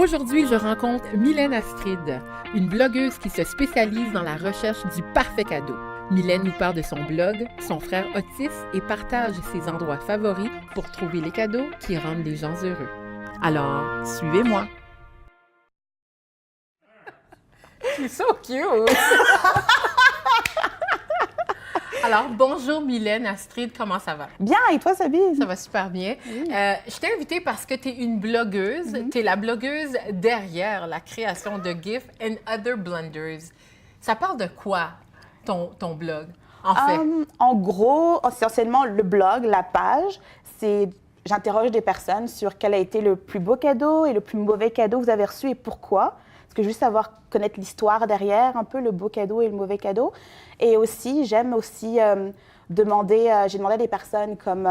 Aujourd'hui, je rencontre Mylène Astrid, une blogueuse qui se spécialise dans la recherche du parfait cadeau. Mylène nous parle de son blog, son frère autiste et partage ses endroits favoris pour trouver les cadeaux qui rendent les gens heureux. Alors, suivez-moi! C'est so cute! Alors, bonjour Mylène Astrid, comment ça va? Bien, et toi, Sabine? Ça va super bien. Oui. Je t'ai invitée parce que tu es une blogueuse. Tu es la blogueuse derrière la création de GIF and Other Blunders. Ça parle de quoi, ton blog, en fait? En gros, essentiellement, le blog, la page, c'est... J'interroge des personnes sur quel a été le plus beau cadeau et le plus mauvais cadeau que vous avez reçu et pourquoi. Parce que juste savoir connaître l'histoire derrière, un peu le beau cadeau et le mauvais cadeau. Et aussi, j'aime aussi demander, j'ai demandé à des personnes comme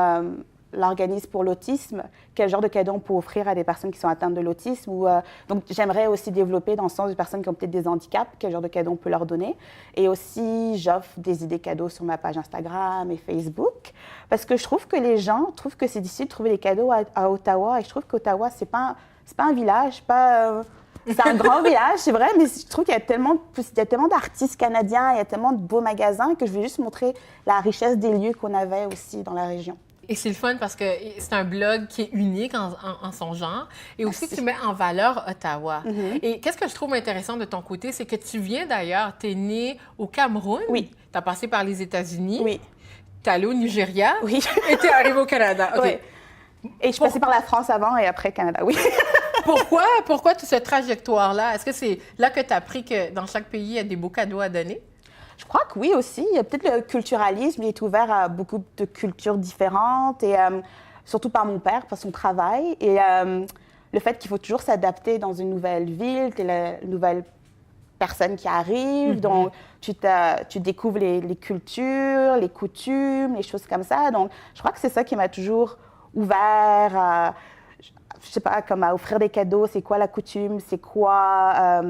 l'organisme pour l'autisme, quel genre de cadeau on peut offrir à des personnes qui sont atteintes de l'autisme. Donc, j'aimerais aussi développer dans le sens des personnes qui ont peut-être des handicaps, quel genre de cadeau on peut leur donner. Et aussi, j'offre des idées cadeaux sur ma page Instagram et Facebook, parce que je trouve que les gens trouvent que c'est difficile de trouver des cadeaux à Ottawa. Et je trouve qu'Ottawa, c'est pas un village, c'est un grand village, c'est vrai, mais je trouve qu'il y a tellement d'artistes canadiens, il y a tellement de beaux magasins que je voulais juste montrer la richesse des lieux qu'on avait aussi dans la région. Et c'est le fun parce que c'est un blog qui est unique en son genre. Et aussi, tu mets en valeur Ottawa. Et qu'est-ce que je trouve intéressant de ton côté, c'est que tu viens d'ailleurs, tu es né au Cameroun. Oui. Tu as passé par les États-Unis. Oui. Tu es allé au Nigeria. Oui. Et tu es arrivé au Canada. OK. Oui. Et je suis passée par la France avant et après Canada, oui. Pourquoi toute cette trajectoire-là? Est-ce que c'est là que tu as appris que dans chaque pays, il y a des beaux cadeaux à donner? Je crois que oui aussi. Il y a peut-être le culturalisme, il est ouvert à beaucoup de cultures différentes et surtout par mon père, par son travail. Et le fait qu'il faut toujours s'adapter dans une nouvelle ville, tu es la nouvelle personne qui arrive, donc tu découvres les cultures, les coutumes, les choses comme ça. Donc je crois que c'est ça qui m'a toujours ouvert à... Je sais pas, comme à offrir des cadeaux, c'est quoi la coutume, c'est quoi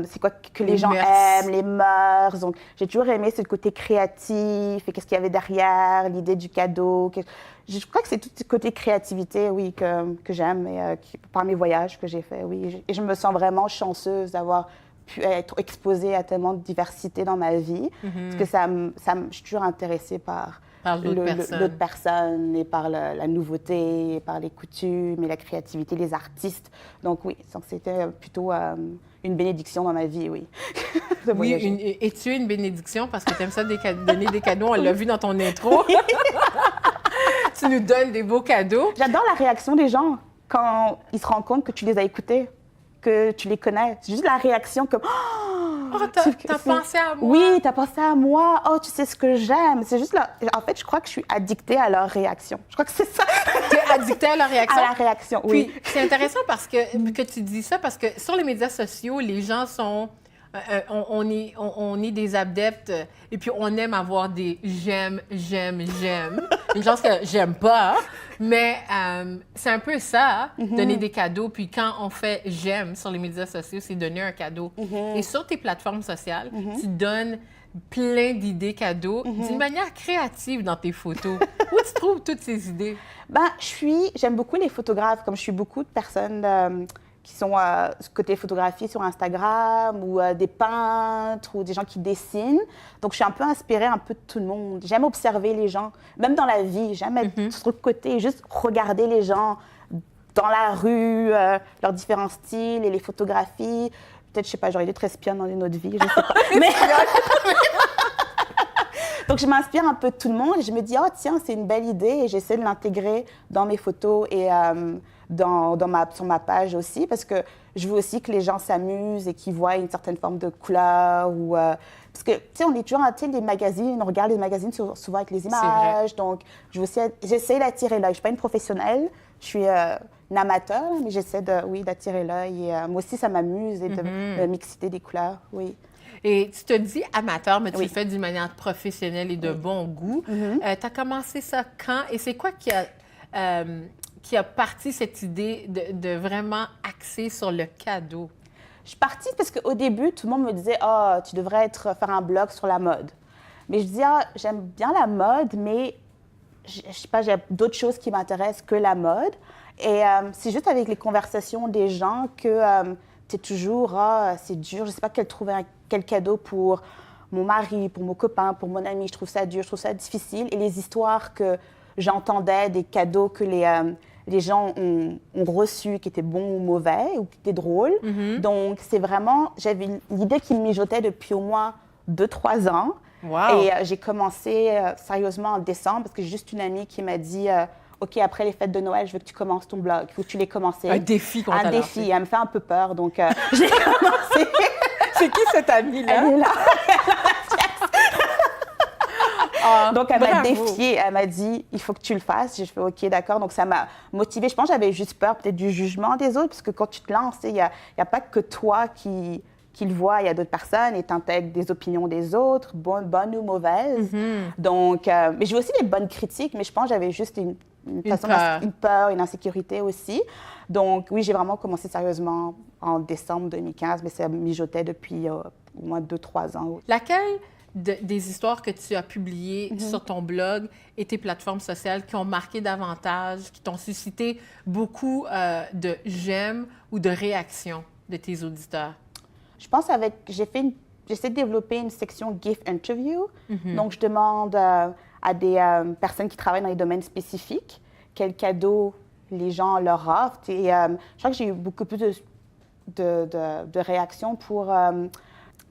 que les gens aiment, les mœurs. Donc, j'ai toujours aimé ce côté créatif et qu'est-ce qu'il y avait derrière, l'idée du cadeau. Je crois que c'est tout ce côté créativité, oui, que j'aime et par mes voyages que j'ai faits, oui. Et je me sens vraiment chanceuse d'avoir pu être exposée à tellement de diversité dans ma vie, parce que je suis toujours intéressée par l'autre personne et par la nouveauté, et par les coutumes et la créativité, les artistes. Donc oui, c'était plutôt une bénédiction dans ma vie, oui. Oui, et tu es une bénédiction parce que tu aimes ça donner des cadeaux. On l'a vu dans ton intro. Tu nous donnes des beaux cadeaux. J'adore la réaction des gens quand ils se rendent compte que tu les as écoutés, que tu les connais. C'est juste la réaction comme... Oh, t'as pensé à moi? Oui, t'as pensé à moi. Oh, tu sais ce que j'aime. C'est juste là. En fait, je crois que je suis addictée à leur réaction. Je crois que c'est ça. Tu es addictée à leur réaction? À la réaction, oui. Puis, c'est intéressant parce que tu dis ça parce que sur les médias sociaux, les gens sont... on est des adeptes et puis on aime avoir des j'aime. Une chose que j'aime pas, mais c'est un peu ça, donner des cadeaux. Puis quand on fait j'aime sur les médias sociaux, c'est donner un cadeau. Et sur tes plateformes sociales, tu donnes plein d'idées cadeaux d'une manière créative dans tes photos. Où tu trouves toutes ces idées? J'aime beaucoup les photographes, comme je suis beaucoup de personnes... qui sont côté photographie sur Instagram ou des peintres ou des gens qui dessinent. Donc, je suis un peu inspirée un peu de tout le monde. J'aime observer les gens, même dans la vie. J'aime être sur le côté, juste regarder les gens dans la rue, leurs différents styles et les photographies. Peut-être, je sais pas, j'aurais dû être espionne dans une autre vie, je sais pas. Mais... Donc, je m'inspire un peu de tout le monde et je me dis, oh tiens, c'est une belle idée et j'essaie de l'intégrer dans mes photos et sur ma page aussi parce que je veux aussi que les gens s'amusent et qu'ils voient une certaine forme de couleur parce que, tu sais, on est toujours, tu sais, les magazines, on regarde les magazines souvent avec les images, donc j'essaie d'attirer l'œil. Je ne suis pas une professionnelle, je suis une amateur, mais j'essaie d'attirer l'œil et moi aussi, ça m'amuse et de mixiter des couleurs, oui. Et tu te dis amateur, mais tu le fais d'une manière professionnelle et de bon goût. Tu as commencé ça quand? Et c'est quoi qui a parti cette idée de vraiment axer sur le cadeau? Je suis partie parce qu'au début, tout le monde me disait « Ah, tu devrais faire un blog sur la mode. » Mais je disais « J'aime bien la mode, mais je sais pas, j'ai d'autres choses qui m'intéressent que la mode. » Et c'est juste avec les conversations des gens que tu es toujours, ah, c'est dur, je sais pas quel cadeau pour mon mari, pour mon copain, pour mon ami, je trouve ça dur, je trouve ça difficile. Et les histoires que j'entendais, des cadeaux que les gens ont reçus, qui étaient bons ou mauvais, ou qui étaient drôles. Donc, c'est vraiment, j'avais l'idée qui me mijotait depuis au moins 2-3 ans. Wow. Et j'ai commencé sérieusement en décembre, parce que j'ai juste une amie qui m'a dit OK, après les fêtes de Noël, je veux que tu commences ton blog. Il faut que tu l'aies commencé. Un défi qu'on t'a Un défi. Elle me fait un peu peur, donc j'ai commencé. C'est qui cette amie-là? Elle est là. Donc, elle m'a Bravo. défiée. Elle m'a dit, il faut que tu le fasses. J'ai fait, OK, d'accord. Donc, ça m'a motivée. Je pense que j'avais juste peur peut-être du jugement des autres, parce que quand tu te lances, il n'y a pas que toi qui le vois. Il y a d'autres personnes et tu intègres des opinions des autres, bonnes ou mauvaises. Donc, mais j'ai aussi des bonnes critiques, mais je pense que j'avais juste une peur, une insécurité aussi. Donc, oui, j'ai vraiment commencé sérieusement en décembre 2015, mais ça mijotait depuis au moins 2-3 ans. Laquelle des histoires que tu as publiées sur ton blog et tes plateformes sociales qui ont marqué davantage, qui t'ont suscité beaucoup de j'aime ou de réactions de tes auditeurs? Je pense j'essaie de développer une section gift interview. Donc, je demande à des personnes qui travaillent dans des domaines spécifiques quels cadeaux les gens leur offrent. Et je crois que j'ai eu beaucoup plus de réactions pour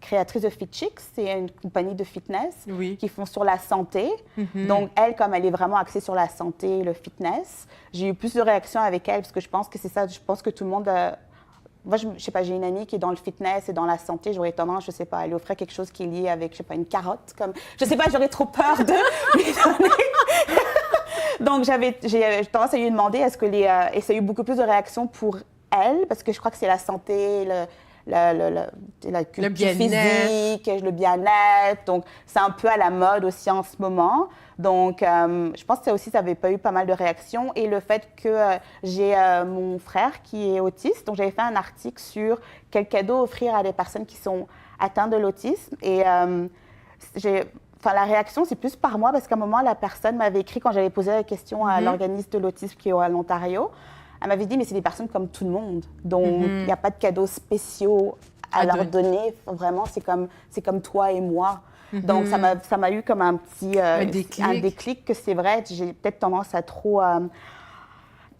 créatrice de Fit Chicks. C'est une compagnie de fitness qui font sur la santé. Donc, elle, comme elle est vraiment axée sur la santé et le fitness, j'ai eu plus de réactions avec elle parce que je pense que c'est ça. Je pense que tout le monde... Moi, je sais pas, j'ai une amie qui est dans le fitness et dans la santé. J'aurais tendance, je sais pas, elle lui offrait quelque chose qui est lié avec, je sais pas, une carotte. Comme, je sais pas, j'aurais trop peur de lui donner. Donc, j'ai tendance à lui demander et ça a eu beaucoup plus de réactions pour elle parce que je crois que c'est la santé, la culture physique, le bien-être. Donc, c'est un peu à la mode aussi en ce moment. Donc, je pense que ça aussi, ça n'avait pas eu pas mal de réactions. Et le fait que j'ai mon frère qui est autiste, donc j'avais fait un article sur quel cadeau offrir à des personnes qui sont atteintes de l'autisme. Et la réaction, c'est plus par moi parce qu'à un moment, la personne m'avait écrit quand j'avais posé la question à l'organisme de l'autisme qui est à l'Ontario. Elle m'avait dit, mais c'est des personnes comme tout le monde. Donc, il n'y a pas de cadeaux spéciaux à leur donner. Vraiment, c'est comme toi et moi. Donc, ça m'a eu comme un déclic que c'est vrai. J'ai peut-être tendance à trop se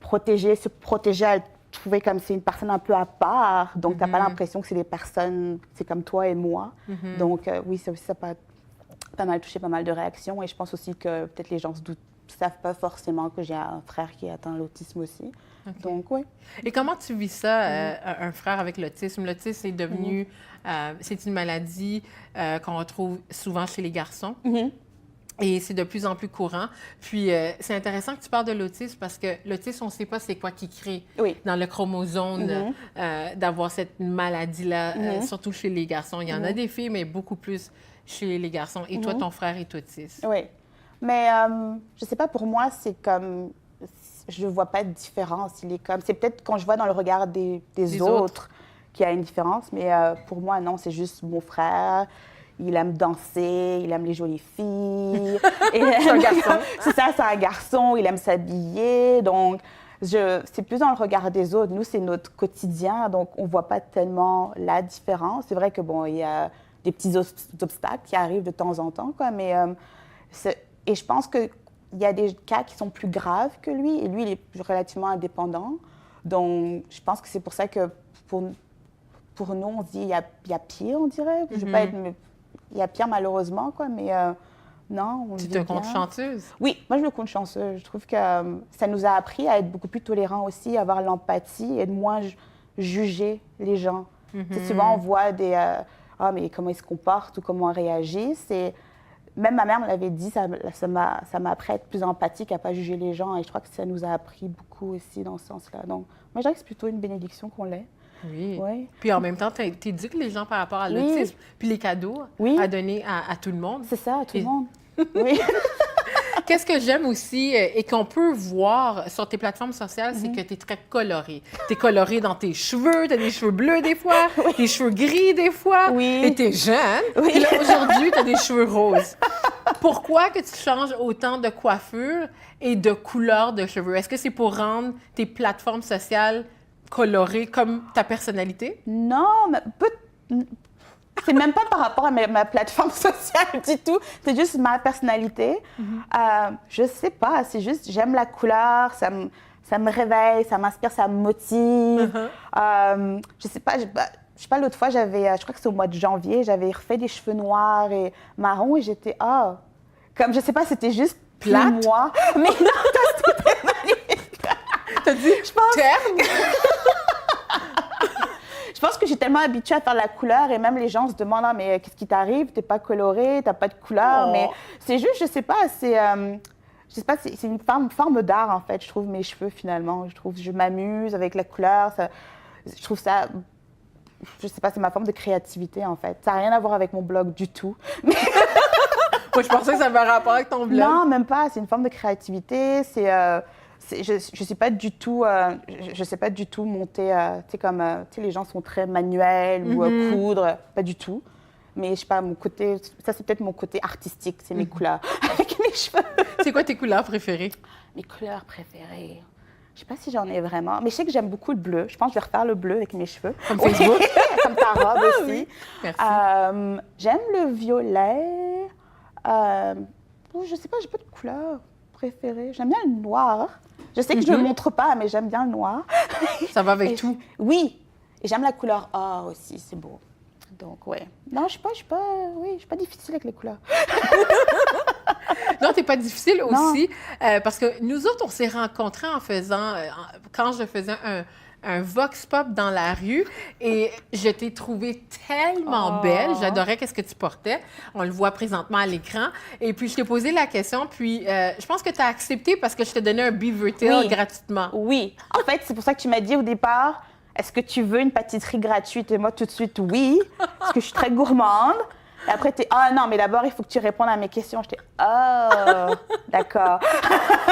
protéger, à trouver comme c'est une personne un peu à part. Donc, tu n'as pas l'impression que c'est des personnes, c'est comme toi et moi. Donc, oui, ça aussi, ça a pas mal touché pas mal de réactions. Et je pense aussi que peut-être les gens ne savent pas forcément que j'ai un frère qui atteint l'autisme aussi. Okay. Donc, oui. Et comment tu vis ça, un frère avec l'autisme? L'autisme est devenu... c'est une maladie qu'on retrouve souvent chez les garçons. Et c'est de plus en plus courant. Puis, c'est intéressant que tu parles de l'autisme parce que l'autisme, on ne sait pas c'est quoi qui crée dans le chromosome d'avoir cette maladie-là, surtout chez les garçons. Il y en a des filles, mais beaucoup plus chez les garçons. Et toi, ton frère est autiste. Oui. Mais je ne sais pas, pour moi, c'est comme... Je ne vois pas de différence. Il est comme... C'est peut-être quand je vois dans le regard des autres qu'il y a une différence. Mais pour moi, non, c'est juste mon frère. Il aime danser, il aime les jolies filles. C'est un garçon. C'est ça, c'est un garçon. Il aime s'habiller. Donc, c'est plus dans le regard des autres. Nous, c'est notre quotidien. Donc, on ne voit pas tellement la différence. C'est vrai que, bon, il y a des petits obstacles qui arrivent de temps en temps, quoi. Mais, et je pense qu'il y a des cas qui sont plus graves que lui. Et lui, il est relativement indépendant. Donc, je pense que c'est pour ça que pour nous, on se dit il y a pire, on dirait. Je vais pas être... Il y a pire, malheureusement, quoi, mais non, on Tu te comptes chanceuse? Oui, moi, je me compte chanceuse. Je trouve que ça nous a appris à être beaucoup plus tolérants aussi, à avoir l'empathie et de moins juger les gens. Souvent, on voit des... mais comment ils se comportent ou comment ils réagissent. Et même ma mère me l'avait dit, ça m'a appris à être plus empathique, à ne pas juger les gens. Et je crois que ça nous a appris beaucoup aussi dans ce sens-là. Donc, moi, je dirais que c'est plutôt une bénédiction qu'on l'ait. Oui. Ouais. Puis en même temps, tu éduques les gens par rapport à l'autisme, puis les cadeaux à donner à tout le monde. C'est ça, à tout le monde. Oui. Qu'est-ce que j'aime aussi et qu'on peut voir sur tes plateformes sociales, c'est que tu es très colorée. Tu es colorée dans tes cheveux, tu as des cheveux bleus des fois, des cheveux gris des fois, et tu es jeune. Et là, aujourd'hui, tu as des cheveux roses. Pourquoi que tu changes autant de coiffure et de couleur de cheveux? Est-ce que c'est pour rendre tes plateformes sociales coloré comme ta personnalité? Non, mais c'est même pas par rapport à ma plateforme sociale du tout. C'est juste ma personnalité. Je sais pas, c'est juste, j'aime la couleur, ça me réveille, ça m'inspire, ça me motive. Je sais pas, l'autre fois, je crois que c'est au mois de janvier, j'avais refait des cheveux noirs et marrons et j'étais, comme je sais pas, c'était juste plate. Moi. Mais non, c'était magnifique. T'as dit, je pense. Terne? Je pense que j'ai tellement habituée à faire la couleur et même les gens se demandent ah, mais qu'est-ce qui t'arrive? T'es pas colorée, t'as pas de couleur. Mais c'est juste, je sais pas, c'est une forme d'art en fait. Je trouve mes cheveux finalement. Je m'amuse avec la couleur. Je trouve ça. Je sais pas, c'est ma forme de créativité en fait. Ça n'a rien à voir avec mon blog du tout. Mais... Moi, je pensais que ça avait un rapport avec ton blog. Non, même pas. C'est une forme de créativité. Je sais pas du tout. Je sais pas du tout monter. Tu sais comme, tu sais, les gens sont très manuels ou coudre. Pas du tout. Mais je sais pas, mon côté. Ça c'est peut-être mon côté artistique. C'est mes couleurs avec mes cheveux. C'est quoi tes couleurs préférées? Mes couleurs préférées. Je sais pas si j'en ai vraiment. Mais je sais que j'aime beaucoup le bleu. Je pense que je vais refaire le bleu avec mes cheveux. Comme Facebook. Comme ta robe aussi. Oui. Merci. J'aime le violet. Je sais pas, j'ai pas de couleur préférée. J'aime bien le noir. Je sais que je ne le montre pas, mais j'aime bien le noir. Ça va avec tout. Oui. Et j'aime la couleur or aussi, c'est beau. Donc, ouais. Non, je suis pas difficile avec les couleurs. Non, t'es pas difficile aussi, parce que nous autres, on s'est rencontrés en faisant, quand je faisais un vox pop dans la rue, et je t'ai trouvée tellement belle. J'adorais qu'est-ce que tu portais. On le voit présentement à l'écran. Et puis, je t'ai posé la question, puis je pense que tu as accepté parce que je t'ai donné un beaver tail gratuitement. Oui. En fait, c'est pour ça que tu m'as dit au départ, est-ce que tu veux une pâtisserie gratuite? Et moi, tout de suite, oui, parce que je suis très gourmande. Et après, tu es, non, mais d'abord, il faut que tu répondes à mes questions. J'étais, d'accord.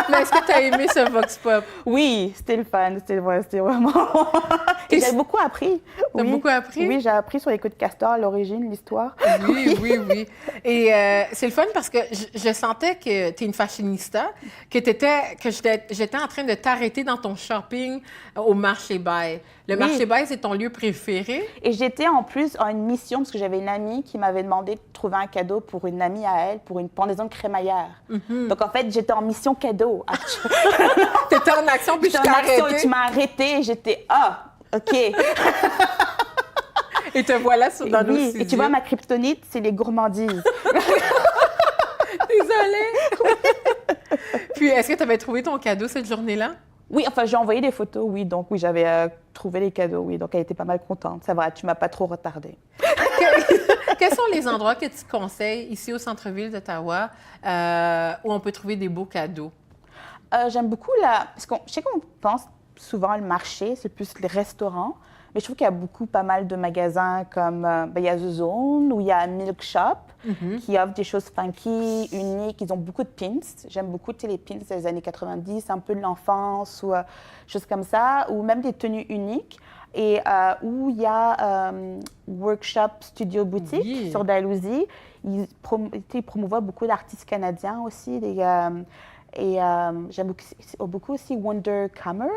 Mais est-ce que tu as aimé ce vox pop? Oui, c'était le fun. C'était vraiment... Et j'ai beaucoup appris. T'as beaucoup appris? Oui, j'ai appris sur les queues de castor, l'origine, l'histoire. Oui. Et c'est le fun parce que je sentais que tu es une fashionista, que j'étais en train de t'arrêter dans ton shopping au Marché Bail. Le Marché Bail, c'est ton lieu préféré? Et j'étais en plus en une mission parce que j'avais une amie qui m'avait demandé de trouver un cadeau pour une amie à elle, pour une pendaison de crémaillère. Donc, en fait, j'étais en mission cadeau. Tu étais en action, puis je t'ai arrêté. Et tu m'as arrêté et j'étais, OK. Et te voilà dans nos et tu vois, ma kryptonite, c'est les gourmandises. Désolée. Puis, est-ce que tu avais trouvé ton cadeau cette journée-là? Oui, enfin, j'ai envoyé des photos, oui. Donc, oui, j'avais trouvé les cadeaux, oui. Donc, elle était pas mal contente. Ça va, tu m'as pas trop retardée. Quels sont les endroits que tu conseilles ici au centre-ville d'Ottawa où on peut trouver des beaux cadeaux? J'aime beaucoup parce que je sais qu'on pense souvent le marché, c'est plus les restaurants. Mais je trouve qu'il y a pas mal de magasins comme il y a The Zone ou il y a Milk Shop qui offrent des choses funky, uniques. Ils ont beaucoup de pins. J'aime beaucoup les pins des années 90, un peu de l'enfance ou choses comme ça, ou même des tenues uniques. Et où il y a Workshop Studio Boutique sur Dalhousie. Ils promouvoient beaucoup d'artistes canadiens aussi. Et j'aime beaucoup aussi Wondercomer.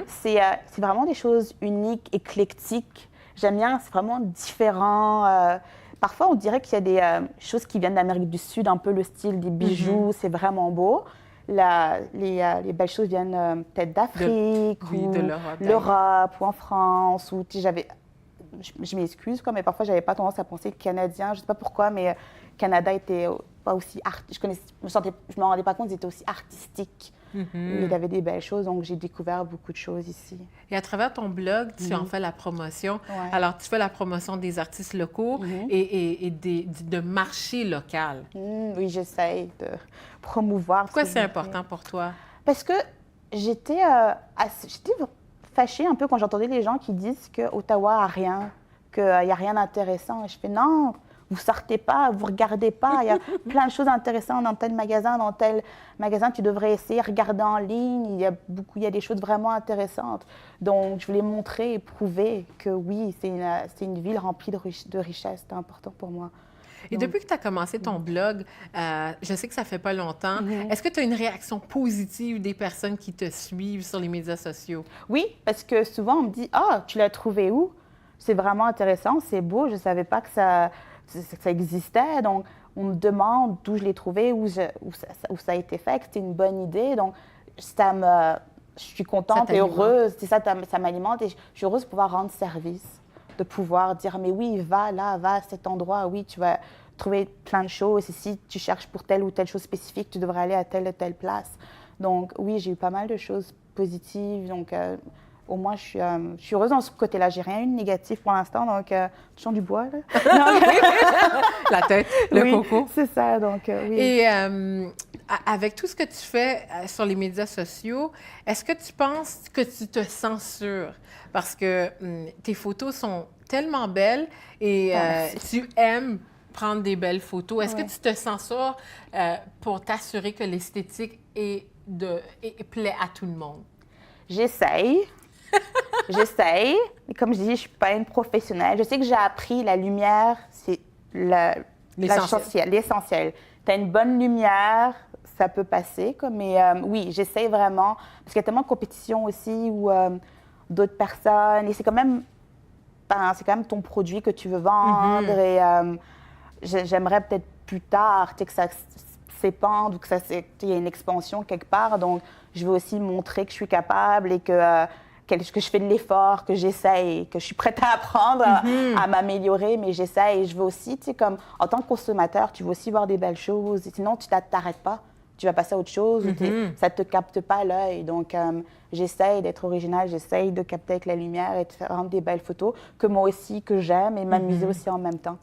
C'est vraiment des choses uniques, éclectiques. J'aime bien, c'est vraiment différent. Parfois, on dirait qu'il y a des choses qui viennent d'Amérique du Sud, un peu le style des bijoux, c'est vraiment beau. Les belles choses viennent peut-être d'Afrique ou de l'Europe ou en France. Ou, je m'excuse, mais parfois, je n'avais pas tendance à penser canadien. Je ne sais pas pourquoi, mais Canada était pas aussi je me rendais pas compte qu'ils étaient aussi artistiques. Il y avait des belles choses, donc j'ai découvert beaucoup de choses ici. Et à travers ton blog, tu en fais la promotion. Ouais. Alors, tu fais la promotion des artistes locaux et de marchés locaux. Oui, j'essaye de promouvoir. Pourquoi c'est important pour toi? Parce que j'étais fâchée un peu quand j'entendais les gens qui disent qu'Ottawa a rien, qu'il n'y a rien d'intéressant. Et je fais non, vous sortez pas, vous regardez pas. Il y a plein de choses intéressantes dans tel magasin, tu devrais essayer, regarder en ligne. Il y a des choses vraiment intéressantes. Donc, je voulais montrer et prouver que oui, c'est une ville remplie de richesses. C'est important pour moi. Et depuis que tu as commencé ton blog, je sais que ça fait pas longtemps, est-ce que tu as une réaction positive des personnes qui te suivent sur les médias sociaux? Oui, parce que souvent on me dit « Ah, tu l'as trouvé où? C'est vraiment intéressant, c'est beau, je ne savais pas que ça existait. » Donc, on me demande d'où je l'ai trouvé, où ça a été fait, que c'était une bonne idée. Donc, je suis contente et heureuse. C'est ça, ça m'alimente et je suis heureuse de pouvoir rendre service, de pouvoir dire « Mais oui, va là, va à cet endroit, oui, tu vas trouver plein de choses. Et si tu cherches pour telle ou telle chose spécifique, tu devrais aller à telle ou telle place. » Donc, oui, j'ai eu pas mal de choses positives. Donc, au moins, je suis heureuse dans ce côté-là. J'ai rien eu de négatif pour l'instant, donc touchons du bois. Là. La tête, le oui, coco. C'est ça, donc oui. Et avec tout ce que tu fais sur les médias sociaux, est-ce que tu penses que tu te censures? Parce que tes photos sont tellement belles et tu aimes prendre des belles photos. Est-ce que tu te censures pour t'assurer que l'esthétique plaît à tout le monde? J'essaye. J'essaye. Mais comme je dis, je ne suis pas une professionnelle. Je sais que j'ai appris la lumière, c'est l'essentiel. Tu as une bonne lumière, ça peut passer. Mais oui, j'essaye vraiment. Parce qu'il y a tellement de compétition aussi ou d'autres personnes. Et c'est quand même ton produit que tu veux vendre. Et j'aimerais peut-être plus tard que ça s'épande ou qu'il y ait une expansion quelque part. Donc, je veux aussi montrer que je suis capable et que je fais de l'effort, que j'essaye, que je suis prête à apprendre, à m'améliorer, mais j'essaye. Et je veux aussi, tu sais, comme en tant que consommateur, tu veux aussi voir des belles choses. Et sinon, tu t'arrêtes pas. Tu vas passer à autre chose ou ça ne te capte pas l'œil. Donc, j'essaye d'être originale, j'essaye de capter avec la lumière et de faire rendre des belles photos que moi aussi, que j'aime et m'amuser aussi en même temps.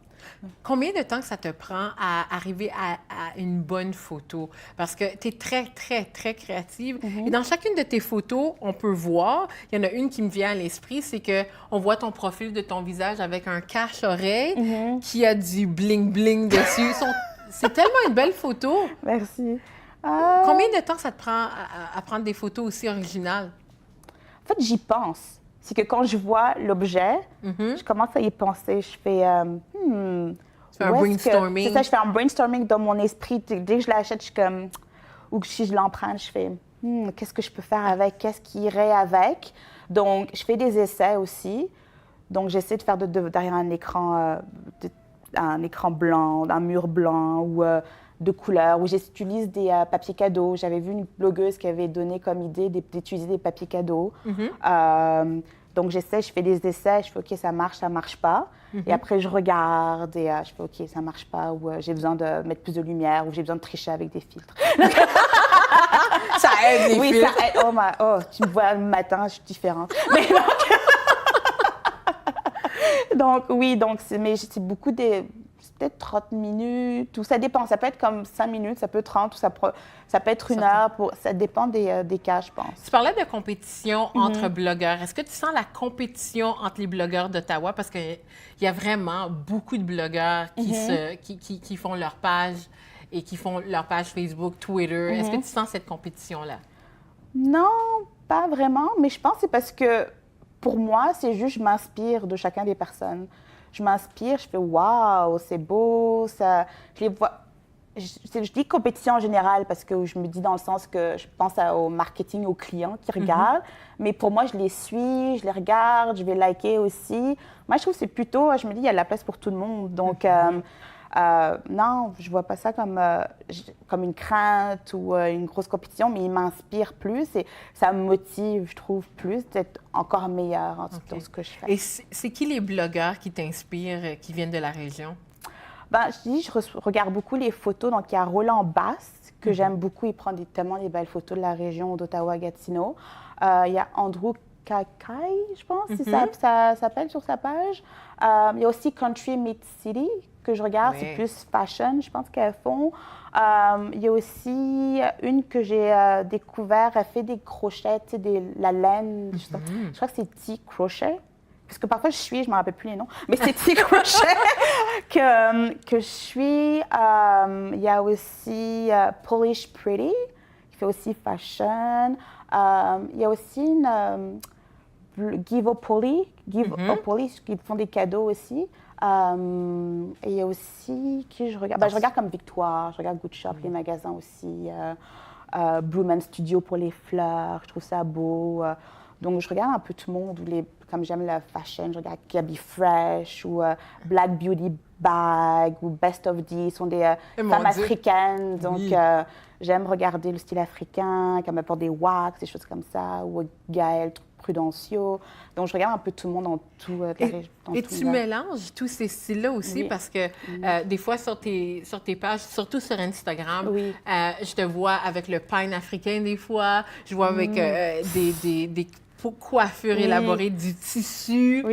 Combien de temps que ça te prend à arriver à une bonne photo? Parce que tu es très, très, très créative. Et dans chacune de tes photos, on peut voir, il y en a une qui me vient à l'esprit, c'est qu'on voit ton profil de ton visage avec un cache-oreille qui a du bling-bling dessus. C'est tellement une belle photo. Merci. Combien de temps ça te prend à prendre des photos aussi originales? En fait, j'y pense. C'est que quand je vois l'objet, je commence à y penser. Je fais... tu fais un brainstorming. C'est ça, je fais un brainstorming dans mon esprit. Dès que je l'achète, je suis comme... Ou si je l'emprunte, je fais... qu'est-ce que je peux faire avec? Qu'est-ce qui irait avec? Donc, je fais des essais aussi. Donc, j'essaie de faire derrière un écran blanc, un mur blanc ou de couleur, où j'utilise des papiers cadeaux. J'avais vu une blogueuse qui avait donné comme idée d'utiliser des papiers cadeaux. Donc, je fais des essais, je fais OK, ça marche pas. Et après, je regarde et je fais OK, ça marche pas, ou j'ai besoin de mettre plus de lumière, ou j'ai besoin de tricher avec des filtres. Ça aide, les filtres. Oui, ça aide. Oh, tu me vois le matin, je suis différente. Mais donc, oui, mais c'est beaucoup peut-être 30 minutes, ou ça dépend. Ça peut être comme 5 minutes, ça peut être 30, ou ça peut être une heure. Ça dépend des cas, je pense. Tu parlais de compétition entre blogueurs. Est-ce que tu sens la compétition entre les blogueurs d'Ottawa? Parce qu'il y a vraiment beaucoup de blogueurs qui font leur page et qui font leur page Facebook, Twitter. Est-ce que tu sens cette compétition-là? Non, pas vraiment, mais je pense que c'est parce que pour moi, c'est juste je m'inspire de chacun des personnes. Je m'inspire, je fais « waouh, c'est beau », ça, je les vois. Je dis compétition en général parce que je me dis dans le sens que je pense au marketing, aux clients qui regardent. Mais pour moi, je les suis, je les regarde, je vais liker aussi. Moi, je trouve que c'est plutôt, je me dis, il y a de la place pour tout le monde. Donc, non, je ne vois pas ça comme une crainte ou une grosse compétition, mais il m'inspire plus et ça me motive, je trouve, plus d'être encore meilleure dans ce que je fais. Et c'est qui les blogueurs qui t'inspirent, qui viennent de la région? Ben, je regarde beaucoup les photos. Donc, il y a Roland Bass, que j'aime beaucoup. Il prend tellement des belles photos de la région d'Ottawa-Gatineau. Il y a Andrew Kakai, je pense, si ça s'appelle sur sa page. Il y a aussi Country Meet City, que je regarde. C'est plus fashion, je pense qu'elles font. Il y a aussi une que j'ai découvert. Elle fait des crochets, tu sais, la laine. Je crois que c'est T-Crochet. Parce que parfois, je ne me rappelle plus les noms, mais c'est T-Crochet que je suis. Il y a aussi Polish Pretty, qui fait aussi fashion. Il y a aussi une Giveopoli, qui font des cadeaux aussi. Et il y a aussi qui je regarde. Je regarde comme Victoire, je regarde Good Shop, les magasins aussi. Blue Man Studio pour les fleurs, je trouve ça beau. Donc je regarde un peu tout le monde, comme j'aime la fashion, je regarde Gabby Fresh ou Black Beauty Bag ou Best of D, sont des femmes africaines. Donc j'aime regarder le style africain, comme pour des wax, des choses comme ça, ou Gaëlle Prudencio. Donc, je regarde un peu tout le monde dans tout. Et tu mélanges tous ces styles-là aussi parce que des fois, sur tes pages, surtout sur Instagram, je te vois avec le pain africain des fois, je vois avec des coiffures élaborées, du tissu.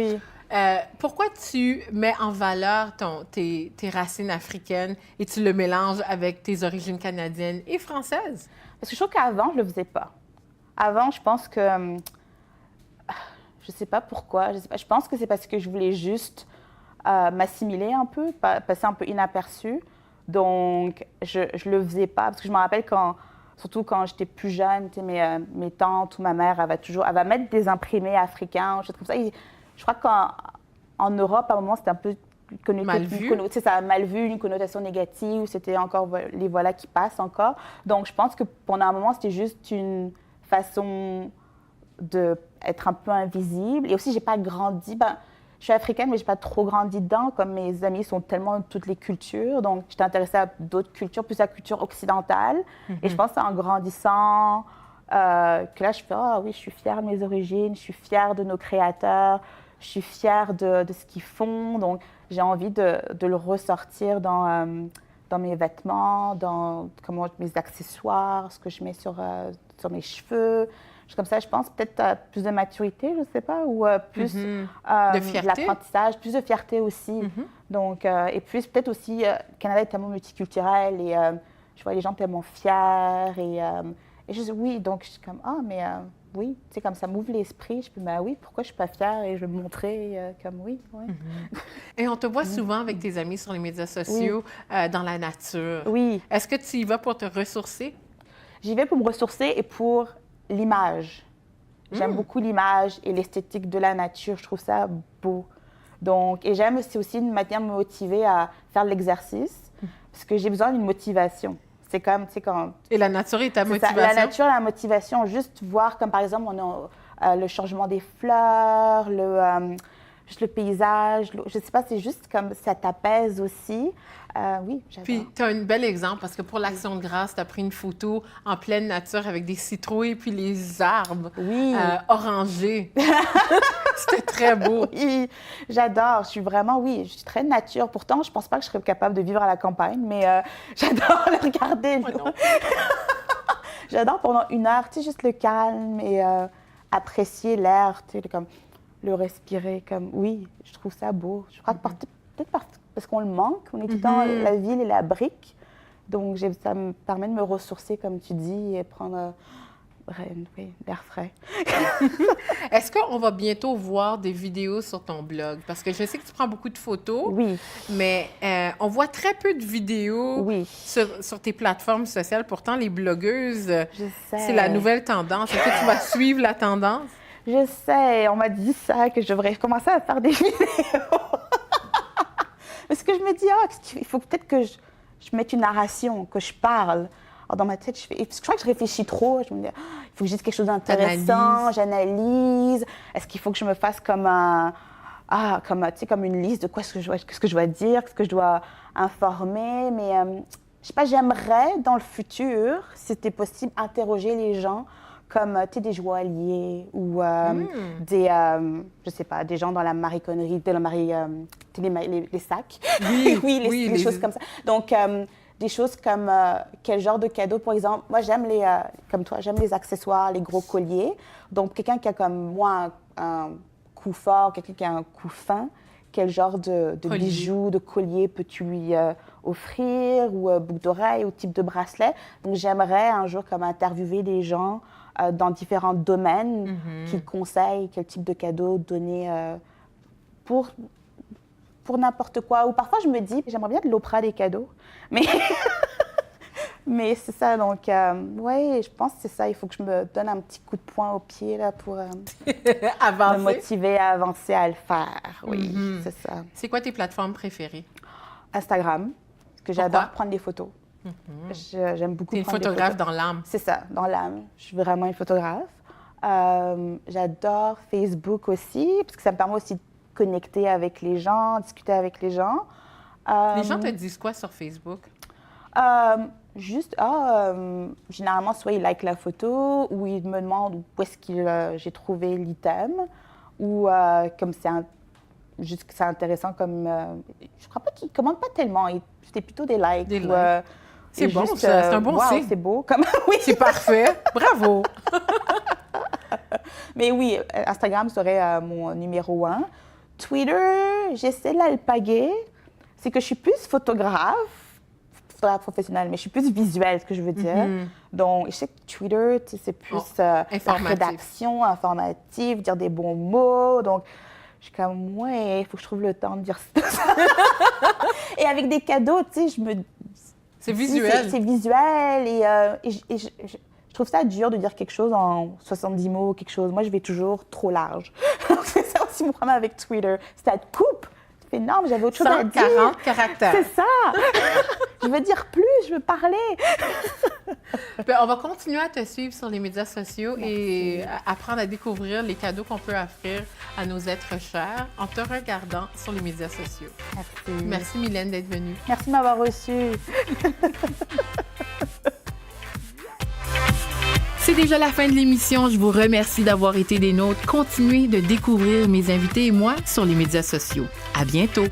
Pourquoi tu mets en valeur tes racines africaines et tu le mélanges avec tes origines canadiennes et françaises? Parce que je trouve qu'avant, je ne le faisais pas. Avant, je pense que... je ne sais pas pourquoi. Je pense que c'est parce que je voulais juste m'assimiler un peu, passer un peu inaperçu. Donc, je ne le faisais pas. Parce que je me rappelle surtout quand j'étais plus jeune, mes tantes ou ma mère, elle va mettre des imprimés africains, des choses comme ça. Je crois qu'en Europe, à un moment, c'était un peu mal vu. Ça a mal vu, une connotation négative. C'était encore les voilà qui passent encore. Donc, je pense que pendant un moment, c'était juste une façon d'être un peu invisible. Et aussi, j'ai pas grandi. Je suis africaine, mais j'ai pas trop grandi dedans. Comme mes amis sont tellement de toutes les cultures, donc j'étais intéressée à d'autres cultures, plus la culture occidentale. Et je pense que c'est en grandissant que là, je fais oui, je suis fière de mes origines, je suis fière de nos créateurs, je suis fière de ce qu'ils font. Donc, j'ai envie de le ressortir dans mes vêtements, dans mes accessoires, ce que je mets sur mes cheveux. Comme ça, je pense peut-être plus de maturité, je ne sais pas, ou plus de l'apprentissage, plus de fierté aussi. Donc, et puis peut-être aussi, le Canada est tellement multiculturel et je vois les gens tellement fiers. Oui, donc je suis comme, oui, tu sais, comme ça m'ouvre l'esprit. Je peux, oui, pourquoi je ne suis pas fière et je vais me montrer comme oui. Et on te voit souvent avec tes amis sur les médias sociaux, dans la nature. Oui. Est-ce que tu y vas pour te ressourcer? J'y vais pour me ressourcer et pour l'image. J'aime beaucoup l'image et l'esthétique de la nature. Je trouve ça beau. Donc, et c'est aussi une manière de me motiver à faire l'exercice parce que j'ai besoin d'une motivation. C'est comme, tu sais, quand... Et la nature est ta motivation? La nature, la motivation. Juste voir, comme par exemple, on a le changement des fleurs, juste le paysage. Je ne sais pas, c'est juste comme ça t'apaise aussi. Oui, j'adore. Puis, tu as un bel exemple parce que pour l'Action de grâce, tu as pris une photo en pleine nature avec des citrouilles puis les arbres orangés. C'était très beau. Oui, j'adore. Je suis très nature. Pourtant, je ne pense pas que je serais capable de vivre à la campagne, mais j'adore le regarder. J'adore pendant 1 heure, tu sais, juste le calme et apprécier l'air, tu sais, comme le respirer. Oui, je trouve ça beau. Je crois que peut-être parce qu'on le manque, on est tout le temps la ville et la brique. Donc, ça me permet de me ressourcer, comme tu dis, et prendre l'air frais. Est-ce qu'on va bientôt voir des vidéos sur ton blog? Parce que je sais que tu prends beaucoup de photos, oui, mais on voit très peu de vidéos sur tes plateformes sociales. Pourtant, les blogueuses, c'est la nouvelle tendance. Est-ce que tu vas suivre la tendance? Je sais, on m'a dit ça, que je devrais commencer à faire des vidéos. Parce que je me dis, il faut peut-être que je mette une narration, que je parle. Alors, dans ma tête, je crois que je réfléchis trop. Je me dis, il faut que je dise quelque chose d'intéressant, j'analyse. Est-ce qu'il faut que je me fasse comme une liste de ce que je dois dire, ce que je dois informer. Mais je sais pas, j'aimerais dans le futur, si c'était possible, interroger les gens comme des joailliers ou je sais pas, des gens dans la mariconnerie, les sacs. Oui, les choses comme ça. Donc, des choses comme quel genre de cadeau, par exemple. Moi, comme toi, j'aime les accessoires, les gros colliers. Donc, quelqu'un qui a comme moi un coup fort, quelqu'un qui a un coup fin, quel genre de bijoux, de collier peux-tu lui offrir, ou boucle d'oreille, ou type de bracelet. Donc, j'aimerais un jour comme interviewer des gens dans différents domaines qui conseillent quel type de cadeau donner pour n'importe quoi. Ou parfois, je me dis, j'aimerais bien de l'Oprah des cadeaux, mais Mais c'est ça, donc, oui, je pense que c'est ça. Il faut que je me donne un petit coup de poing au pied là, pour me Avancer. motiver à avancer à le faire. Oui, c'est ça. C'est quoi tes plateformes préférées? Instagram, parce que j'adore prendre des photos. J'aime beaucoup T'es une prendre des photographe photos. dans l'âme. C'est ça, dans l'âme. Je suis vraiment une photographe. J'adore Facebook aussi, parce que ça me permet aussi de connecter avec les gens, discuter avec les gens. Les gens te disent quoi sur Facebook? Juste, généralement, soit ils likent la photo ou ils me demandent où est-ce que j'ai trouvé l'item ou comme juste que c'est intéressant comme... je crois pas qu'ils commandent pas tellement, c'était plutôt des likes. Des ou, likes. C'est bon, ça. C'est un bon signe. C'est beau. Comme... oui. C'est parfait. Bravo. Mais oui, Instagram serait mon numéro 1. Twitter, j'essaie de l'alpaguer. C'est que je suis plus photographe professionnelle, mais je suis plus visuelle, ce que je veux dire. Donc, je sais que Twitter, c'est plus la rédaction informative, dire des bons mots. Donc, je suis comme, ouais, il faut que je trouve le temps de dire ça. Et avec des cadeaux, tu sais, c'est visuel. C'est visuel et je trouve ça dur de dire quelque chose en 70 mots, quelque chose. Moi, je vais toujours trop large. C'est ça aussi mon problème avec Twitter. Ça te coupe. C'est énorme, j'avais autre chose à dire. 140 caractères. C'est ça. Je veux dire plus, je veux parler. On va continuer à te suivre sur les médias sociaux et apprendre à découvrir les cadeaux qu'on peut offrir à nos êtres chers en te regardant sur les médias sociaux. Merci. Merci Mylène d'être venue. Merci de m'avoir reçue. C'est déjà la fin de l'émission. Je vous remercie d'avoir été des nôtres. Continuez de découvrir mes invités et moi sur les médias sociaux. À bientôt.